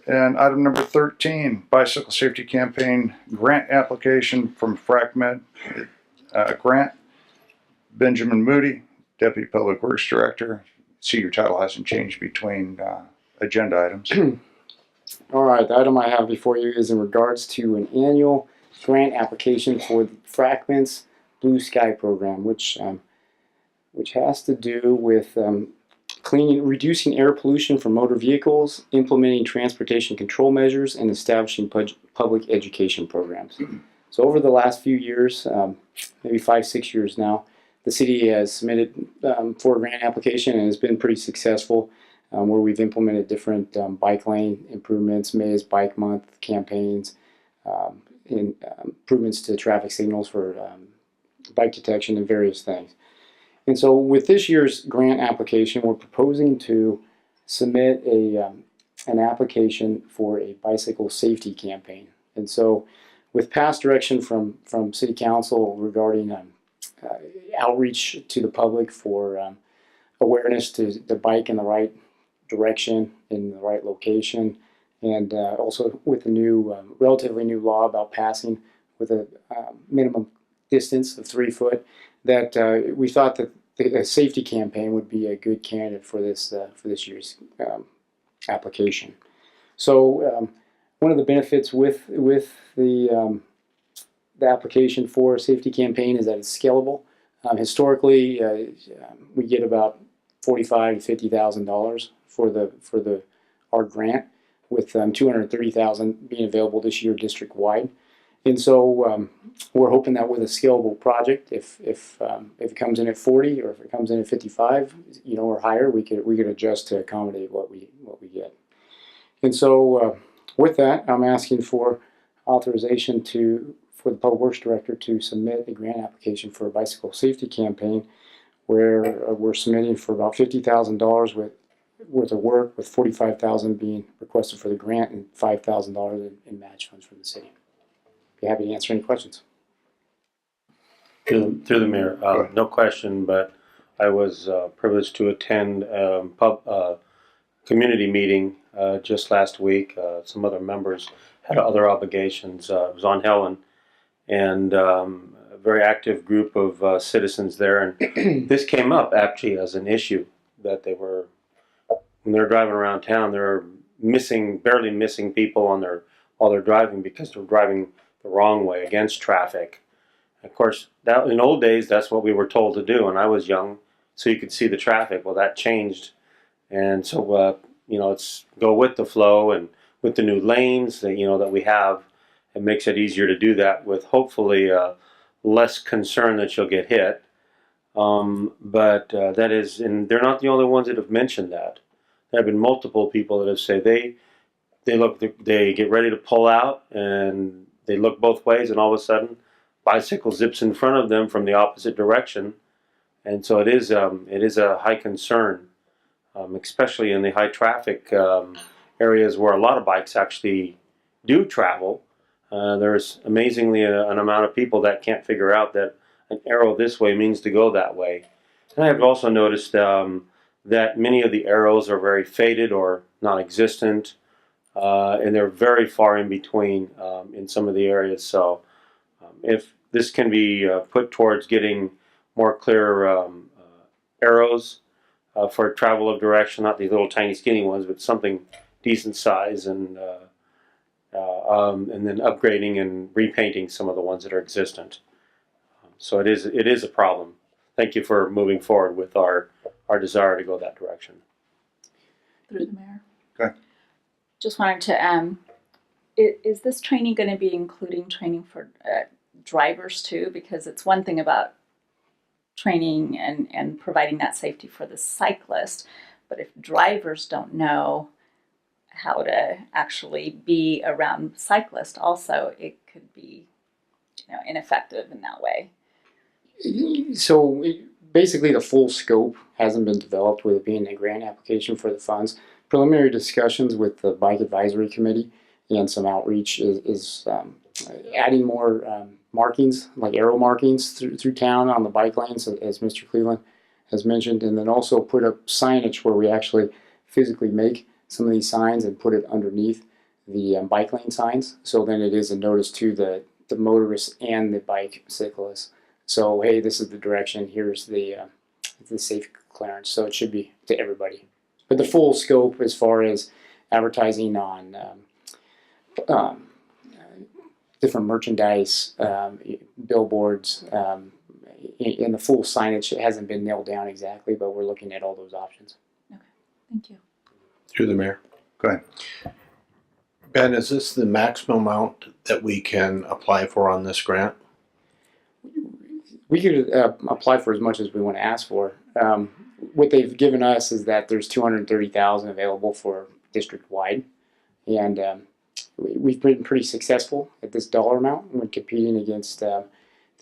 And item number 13, bicycle safety campaign grant application from FracMed grant. Benjamin Moody, Deputy Public Works Director. See, your title hasn't changed between agenda items. All right, the item I have before you is in regards to an annual grant application for the FracMed's Blue Sky program, which has to do with reducing air pollution from motor vehicles, implementing transportation control measures, and establishing public education programs. So over the last few years, maybe 5-6 years now, the city has submitted for a grant application and has been pretty successful, where we've implemented different bike lane improvements, May's Bike Month campaigns, improvements to traffic signals for bike detection and various things. And so with this year's grant application, we're proposing to submit an application for a bicycle safety campaign. And so with past direction from City Council regarding outreach to the public for awareness to the bike in the right direction, in the right location, and also with the new, relatively new law about passing with a minimum distance of 3 foot, that we thought that a safety campaign would be a good candidate for this year's application. So one of the benefits with the application for a safety campaign is that it's scalable. Historically, we get about $45,000 to $50,000 for our grant, with $230,000 being available this year district wide. And so we're hoping that with a scalable project, if it comes in at 40 or if it comes in at 55, or higher, we could adjust to accommodate what we get. And so with that, I'm asking for authorization for the Public Works Director to submit a grant application for a bicycle safety campaign, where we're submitting for about $50,000 worth of work, with $45,000 being requested for the grant and $5,000 in match funds from the city. Be happy to answer any questions. Through the mayor, no question, but I was privileged to attend community meeting just last week. Some other members had other obligations. It was on Helen, and a very active group of citizens there. And this came up actually as an issue that when they're driving around town, they're barely missing people while they're driving, because they're driving the wrong way against traffic. Of course, in old days, that's what we were told to do, and I was young, so you could see the traffic. Well, that changed, and so it's go with the flow, and with the new lanes that we have, it makes it easier to do that with hopefully less concern that you'll get hit. But that is, and they're not the only ones that have mentioned that. There have been multiple people that have said they get ready to pull out, and they look both ways, and all of a sudden, bicycle zips in front of them from the opposite direction, and so it is a high concern, especially in the high traffic areas where a lot of bikes actually do travel. There's amazingly an amount of people that can't figure out that an arrow this way means to go that way. And I have also noticed that many of the arrows are very faded or non-existent. And they're very far in between in some of the areas. So if this can be put towards getting more clear arrows for travel of direction, not these little tiny skinny ones, but something decent size, and then upgrading and repainting some of the ones that are existent. So it is a problem. Thank you for moving forward with our desire to go that direction. Through the mayor. Okay. Just wanted to, is this training going to be including training for drivers too? Because it's one thing about training and providing that safety for the cyclist, but if drivers don't know how to actually be around cyclists also, it could be ineffective in that way. So basically the full scope hasn't been developed with it being a grant application for the funds. Preliminary discussions with the Bike Advisory Committee and some outreach is adding more markings, like arrow markings through town on the bike lanes, as Mr. Cleveland has mentioned, and then also put up signage where we actually physically make some of these signs and put it underneath the bike lane signs. So then it is a notice to the motorists and the bicyclists. So hey, this is the direction. Here's the safe clearance. So it should be to everybody. But the full scope as far as advertising on different merchandise, billboards, and the full signage, it hasn't been nailed down exactly, but we're looking at all those options. Thank you. Through the mayor. Go ahead. Ben, is this the maximum amount that we can apply for on this grant? We could apply for as much as we want to ask for. What they've given us is that there's $230,000 available for district wide, and we've been pretty successful at this dollar amount when competing against the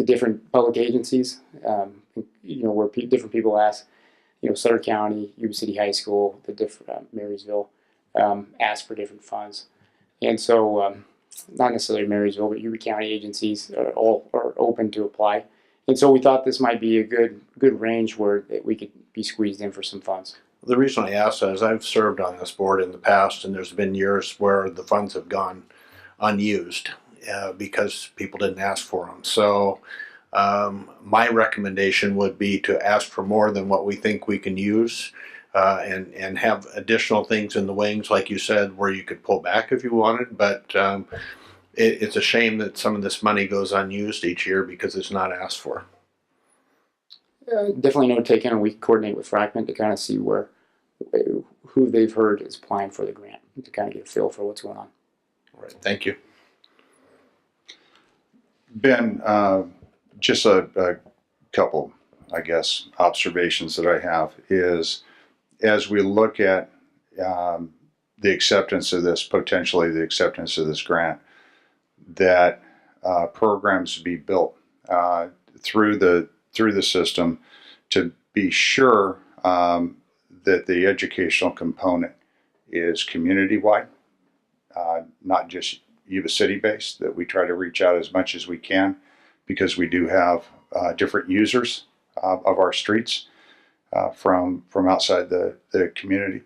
different public agencies. Where different people ask, Sutter County, Yuba City High School, the different Marysville ask for different funds, and so not necessarily Marysville, but Yuba County agencies are open to apply. And so we thought this might be a good range where we could be squeezed in for some funds. The reason I ask that is I've served on this board in the past, and there's been years where the funds have gone unused because people didn't ask for them. So my recommendation would be to ask for more than what we think we can use, and have additional things in the wings, like you said, where you could pull back if you wanted. But it's a shame that some of this money goes unused each year because it's not asked for. Definitely note taken, and we coordinate with Fragment to kind of see who they've heard is applying for the grant, to kind of get a feel for what's going on. All right, thank you. Ben, just a couple, I guess, observations that I have is, as we look at the acceptance of this, potentially the acceptance of this grant, that programs be built through the system to be sure that the educational component is community-wide, not just Yuba City based, that we try to reach out as much as we can, because we do have different users of our streets from outside the community.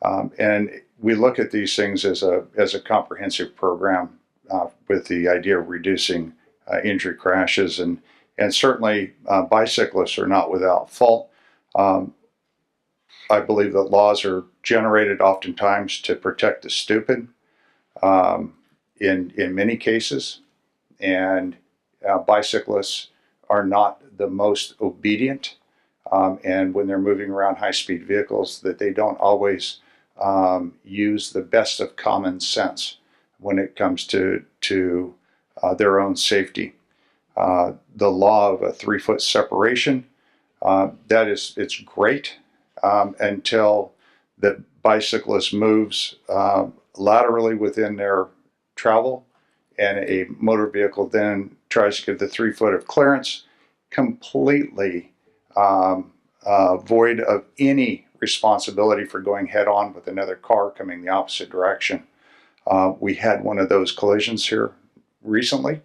And we look at these things as a comprehensive program with the idea of reducing injury crashes, and certainly bicyclists are not without fault. I believe that laws are generated oftentimes to protect the stupid in many cases, and bicyclists are not the most obedient, and when they're moving around high-speed vehicles, that they don't always use the best of common sense when it comes to their own safety. The law of a 3-foot separation, it's great until the bicyclist moves laterally within their travel, and a motor vehicle then tries to give the 3 foot of clearance, completely void of any responsibility for going head on with another car coming the opposite direction. We had one of those collisions here recently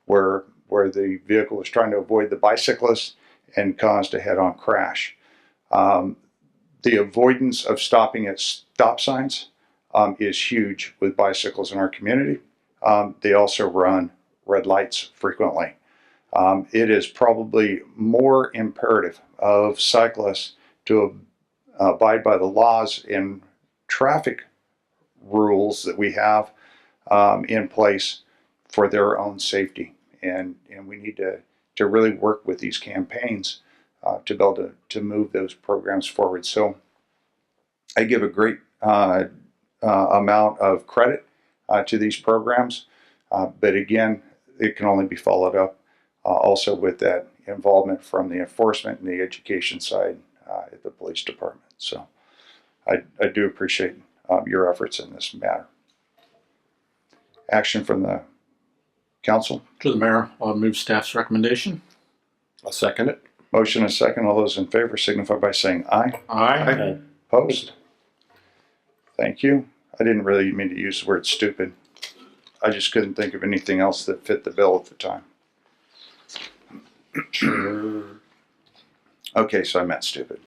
where the vehicle was trying to avoid the bicyclist and caused a head-on crash. The avoidance of stopping at stop signs is huge with bicycles in our community. They also run red lights frequently. It is probably more imperative of cyclists to abide by the laws and traffic rules that we have in place for their own safety. And we need to really work with these campaigns to be able to move those programs forward. So I give a great amount of credit to these programs, but again, it can only be followed up also with that involvement from the enforcement and the education side at the police department. So I do appreciate your efforts in this matter. Action from the council. To the mayor, I'll move staff's recommendation. I'll second it. Motion and second. All those in favor signify by saying aye. Aye. Opposed? Thank you. I didn't really mean to use the word stupid. I just couldn't think of anything else that fit the bill at the time. Okay, so I meant stupid.